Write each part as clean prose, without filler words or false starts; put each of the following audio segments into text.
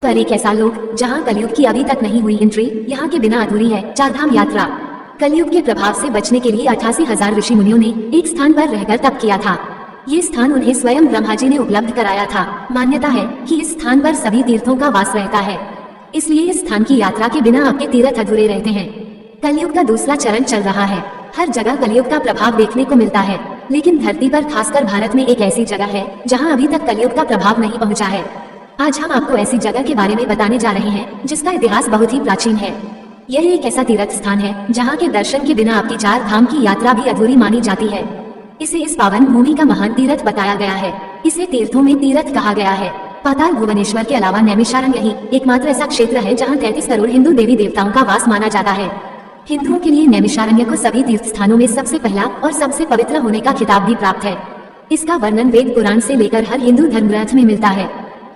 पर एक ऐसा लोक जहां कलयुग की अभी तक नहीं हुई एंट्री, यहाँ के बिना अधूरी है चारधाम यात्रा। कलयुग के प्रभाव से बचने के लिए 88,000 ऋषि मुनियों ने एक स्थान पर रहकर तप किया था। ये स्थान उन्हें स्वयं ब्रह्मा जी ने उपलब्ध कराया था। मान्यता है कि इस स्थान पर सभी तीर्थों का वास रहता है, इसलिए इस स्थान की यात्रा के बिना आपके तीर्थ अधूरे रहते हैं। कलयुग का दूसरा चरण चल रहा है। हर जगह कलयुग का प्रभाव देखने को मिलता है, लेकिन धरती पर खासकर भारत में एक ऐसी जगह है जहाँ अभी तक कलयुग का प्रभाव नहीं पहुँचा है। आज हम आपको ऐसी जगह के बारे में बताने जा रहे हैं जिसका इतिहास बहुत ही प्राचीन है। यह एक ऐसा तीर्थ स्थान है जहाँ के दर्शन के बिना आपकी चार धाम की यात्रा भी अधूरी मानी जाती है। इसे इस पावन भूमि का महान तीर्थ बताया गया है। इसे तीर्थों में तीर्थ कहा गया है। पाताल भुवनेश्वर के अलावा नैमिषारण्य ही एकमात्र ऐसा क्षेत्र है जहाँ 33 करोड़ हिंदू देवी देवताओं का वास माना जाता है। हिंदुओं के लिए नैमिषारण्य को सभी तीर्थ स्थानों में सबसे पहला और सबसे पवित्र होने का खिताब भी प्राप्त है। इसका वर्णन वेद पुराण से लेकर हर हिंदू धर्म ग्रंथ में मिलता है।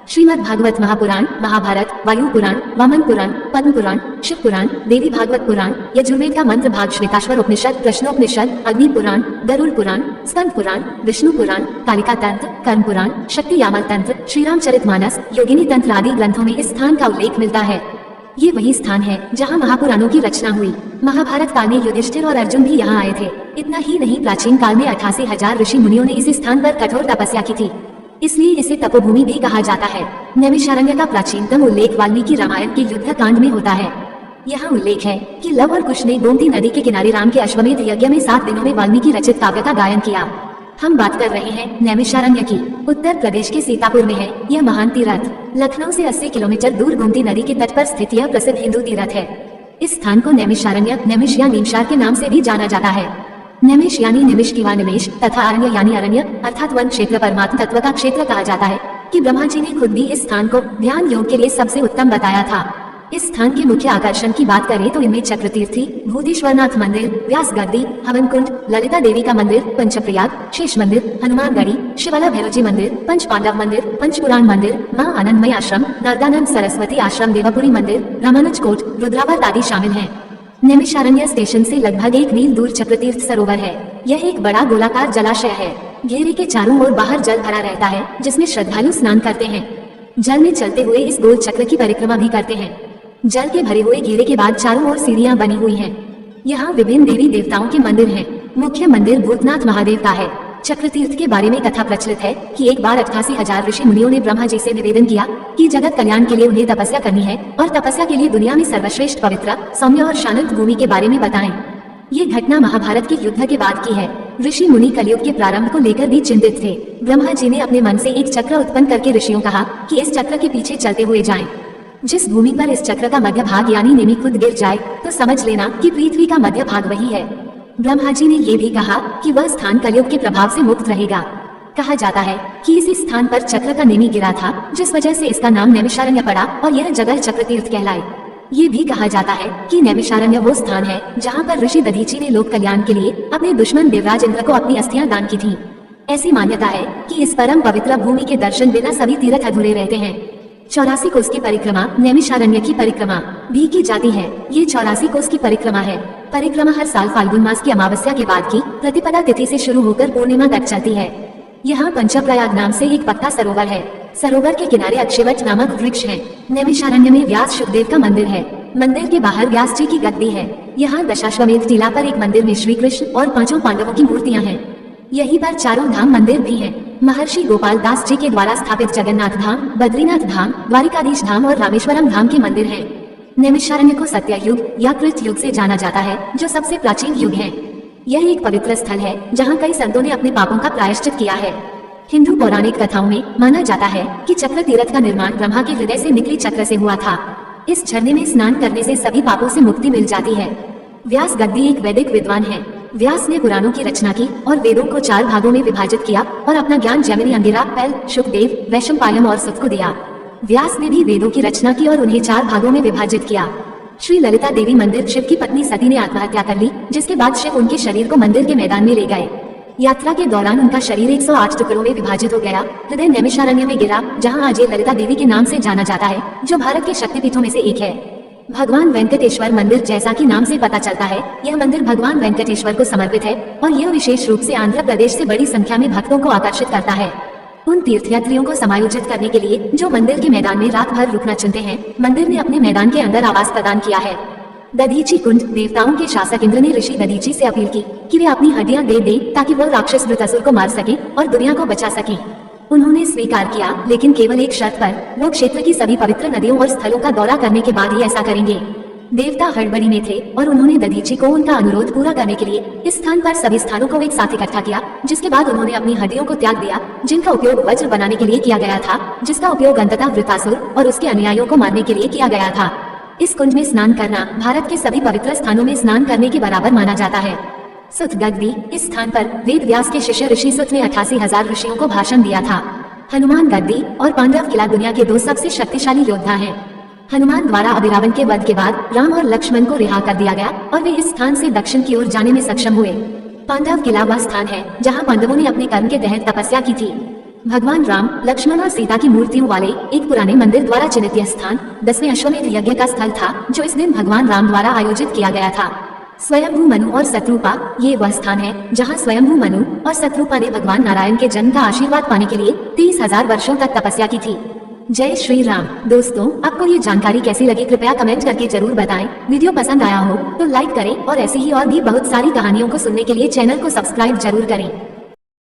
श्रीमद् भागवत महापुराण, महाभारत, वायु पुराण, वामन पुराण, पद्म पुराण, शिव पुराण, देवी भागवत पुराण, यजुर्वेद का मंत्र भाग श्वेताश्वर उपनिषद, प्रश्नोपनिषद, अग्नि पुराण, गरुड़ पुराण, स्कंद पुराण, विष्णु पुराण, कालिका तंत्र, कर्म पुराण, शक्ति यामल तंत्र, श्रीरामचरितमानस, योगिनी तंत्र आदि ग्रंथों में इस स्थान का उल्लेख मिलता है। ये वही स्थान है जहाँ महापुराणों की रचना हुई। महाभारत काल में युधिष्ठिर और अर्जुन भी यहाँ आए थे। इतना ही नहीं, प्राचीन काल में 88,000 ऋषि मुनियों ने इस स्थान पर कठोर तपस्या की थी, इसलिए इसे तपोभूमि भी कहा जाता है। नैमिषारण्य का प्राचीनतम उल्लेख वाल्मीकि रामायण के युद्ध कांड में होता है। यहाँ उल्लेख है कि लव और कुश ने गोमती नदी के किनारे राम के अश्वमेध यज्ञ में 7 दिनों में वाल्मीकि रचित काव्य का गायन किया। हम बात कर रहे हैं नैमिषारण्य की। उत्तर प्रदेश के सीतापुर में है यह महान तीर्थ। लखनऊ से 80 किलोमीटर दूर गोमती नदी के तट पर स्थित यह प्रसिद्ध हिंदू तीर्थ है। इस स्थान को नैमिषारण्य, नैमिष या नीमशार के नाम से भी जाना जाता है। नैमिष यानी निमिष किवा निमेश तथा अरण्य यानी अरण्य अर्थात वन क्षेत्र परमात्म तत्व का क्षेत्र कहा जाता है कि ब्रह्मा जी ने खुद भी इस स्थान को ध्यान योग के लिए सबसे उत्तम बताया था। इस स्थान के मुख्य आकर्षण की बात करें तो इनमें चक्रतीर्थी, भूतेश्वरनाथ मंदिर, व्यास गद्दी, हवन कुंड, ललिता देवी का मंदिर, पंचप्रयाग, शेष मंदिर, हनुमानगढ़ी, शिवाला भैरवजी मंदिर, पंच पांडव मंदिर, पंचपुराण मंदिर, मां आनंदमय आश्रम, नर्मदानंद सरस्वती आश्रम, देवापुरी मंदिर, रामानुज कोट, रुद्रावत आदि शामिल हैं। नैमिषारण्य स्टेशन से लगभग 1 मील दूर चक्रतीर्थ सरोवर है। यह एक बड़ा गोलाकार जलाशय है। घेरे के चारों ओर बाहर जल भरा रहता है जिसमें श्रद्धालु स्नान करते हैं। जल में चलते हुए इस गोल चक्र की परिक्रमा भी करते हैं। जल के भरे हुए घेरे के बाद चारों ओर सीढ़ियां बनी हुई हैं। यहाँ विभिन्न देवी देवताओं के मंदिर हैं। मुख्य मंदिर भूतनाथ महादेव का है। चक्रतीर्थ के बारे में कथा प्रचलित है कि एक बार 88,000 ऋषि मुनियों ने ब्रह्मा जी से निवेदन किया कि जगत कल्याण के लिए उन्हें तपस्या करनी है और तपस्या के लिए दुनिया में सर्वश्रेष्ठ पवित्र, सौम्य और शांत भूमि के बारे में बताएं। ये घटना महाभारत के युद्ध के बाद की है। ऋषि मुनि कलयुग के प्रारंभ को लेकर भी चिंतित थे। ब्रह्मा जी ने अपने मन से एक चक्र उत्पन्न करके ऋषियों कहा कि इस चक्र के पीछे चलते हुए जाएं। जिस भूमि पर इस चक्र का मध्य भाग यानी नेमि खुद गिर जाए तो समझ लेना कि पृथ्वी का मध्य भाग वही है। ब्रह्मा जी ने ये भी कहा कि वह स्थान कलयुग के प्रभाव से मुक्त रहेगा। कहा जाता है कि इस स्थान पर चक्र का नेमि गिरा था, जिस वजह से इसका नाम नैमिषारण्य पड़ा और यह जगह चक्रतीर्थ कहलाए। ये भी कहा जाता है कि नैमिषारण्य वो स्थान है जहाँ पर ऋषि दधीची ने लोक कल्याण के लिए अपने दुश्मन देवराज इंद्र को अपनी अस्थियां दान की थी। ऐसी मान्यता है कि इस परम पवित्र भूमि के दर्शन बिना सभी तीर्थ अधूरे रहते हैं। 84 कोस की परिक्रमा, नैमिषारण्य की परिक्रमा भी की जाती है। ये 84 कोस की परिक्रमा है। परिक्रमा हर साल फाल्गुन मास की अमावस्या के बाद की प्रतिपदा तिथि से शुरू होकर पूर्णिमा तक चलती है। यहाँ पंचप्रयाग नाम से एक पक्का सरोवर है। सरोवर के किनारे अक्षयवट नामक वृक्ष है। नैमिषारण्य में व्यास शुकदेव का मंदिर है। मंदिर के बाहर व्यास जी की गद्दी है। यहाँ दशाश्वमेध टीला पर एक मंदिर में श्री कृष्ण और 5 पांडवों की मूर्तियाँ हैं। यहीं पर चारों धाम मंदिर भी हैं। महर्षि गोपाल दास जी के द्वारा स्थापित जगन्नाथ धाम, बद्रीनाथ धाम, द्वारिकाधीश धाम और रामेश्वरम धाम के मंदिर हैं। नैमिषारण्य को सत्य युग या कृत युग से जाना जाता है, जो सबसे प्राचीन युग है। यह एक पवित्र स्थल है जहाँ कई संतों ने अपने पापों का प्रायश्चित किया है। हिंदू पौराणिक कथाओं में माना जाता है कि चक्र तीर्थ का निर्माण ब्रह्मा के हृदय से निकली चक्र से हुआ था। इस झरने में स्नान करने से सभी पापों से मुक्ति मिल जाती है। व्यास गद्दी एक वैदिक विद्वान है। व्यास ने पुराणों की रचना की और वेदों को 4 भागों में विभाजित किया और अपना ज्ञान जैमिनी, अंगिरा, पैल, शुकदेव, वैशंपायन और सुत को दिया। व्यास ने भी वेदों की रचना की और उन्हें 4 भागों में विभाजित किया। श्री ललिता देवी मंदिर, शिव की पत्नी सती ने आत्महत्या कर ली, जिसके बाद शिव उनके शरीर को मंदिर के मैदान में ले गए। यात्रा के दौरान उनका शरीर 108 टुकड़ों में विभाजित हो गया। हृदय नैमिषारण्य में गिरा, जहाँ आज ये ललिता देवी के नाम से जाना जाता है, जो भारत के शक्तिपीठों में से एक है। भगवान वेंकटेश्वर मंदिर, जैसा कि नाम से पता चलता है, यह मंदिर भगवान वेंकटेश्वर को समर्पित है और यह विशेष रूप से आंध्र प्रदेश से बड़ी संख्या में भक्तों को आकर्षित करता है। उन तीर्थयात्रियों को समायोजित करने के लिए जो मंदिर के मैदान में रात भर रुकना चुनते हैं, मंदिर ने अपने मैदान के अंदर आवास प्रदान किया है। दधीची कुंड। देवताओं के शासक इंद्र ने ऋषि दधीची से अपील की कि वे अपनी हड्डियां दे दें ताकि वो राक्षस वृत्रासुर को मार सके और दुनिया को बचा सके। उन्होंने स्वीकार किया, लेकिन केवल एक शर्त पर। वो क्षेत्र की सभी पवित्र नदियों और स्थलों का दौरा करने के बाद ही ऐसा करेंगे। देवता हड़बड़ी में थे और उन्होंने दधीची को उनका अनुरोध पूरा करने के लिए इस स्थान पर सभी स्थानों को एक साथ इकट्ठा किया, जिसके बाद उन्होंने अपनी हड्डियों को त्याग दिया, जिनका उपयोग वज्र बनाने के लिए किया गया था, जिसका उपयोग अंततः वृत्रासुर और उसके अनुयायियों को मारने के लिए किया गया था। इस कुंड में स्नान करना भारत के सभी पवित्र स्थानों में स्नान करने के बराबर माना जाता है। सुत गद्दी। इस स्थान पर वेद व्यास के शिष्य ऋषि सुत ने 88,000 ऋषियों को भाषण दिया था। हनुमान गद्दी और पांडव किला दुनिया के दो सबसे शक्तिशाली योद्धा हैं। हनुमान द्वारा अभिरावण के वध के बाद राम और लक्ष्मण को रिहा कर दिया गया और वे इस स्थान से दक्षिण की ओर जाने में सक्षम हुए। पांडव किला वह स्थान है जहां पांडवों ने अपने कर्म के तहत तपस्या की थी। भगवान राम, लक्ष्मण और सीता की मूर्तियों वाले एक पुराने मंदिर द्वारा चिन्हित यह स्थान 10वें अश्वमेध यज्ञ का स्थल था, जो इस दिन भगवान राम द्वारा आयोजित किया गया था। स्वयंभू मनु और शत्रुपा। ये वह स्थान है जहां स्वयंभू मनु और शत्रुपा ने भगवान नारायण के जन्म का आशीर्वाद पाने के लिए 30,000 वर्षों तक तपस्या की थी। जय श्री राम। दोस्तों, आपको ये जानकारी कैसी लगी कृपया कमेंट करके जरूर बताएं। वीडियो पसंद आया हो तो लाइक करें और ऐसी ही और भी बहुत सारी कहानियों को सुनने के लिए चैनल को सब्सक्राइब जरूर करें।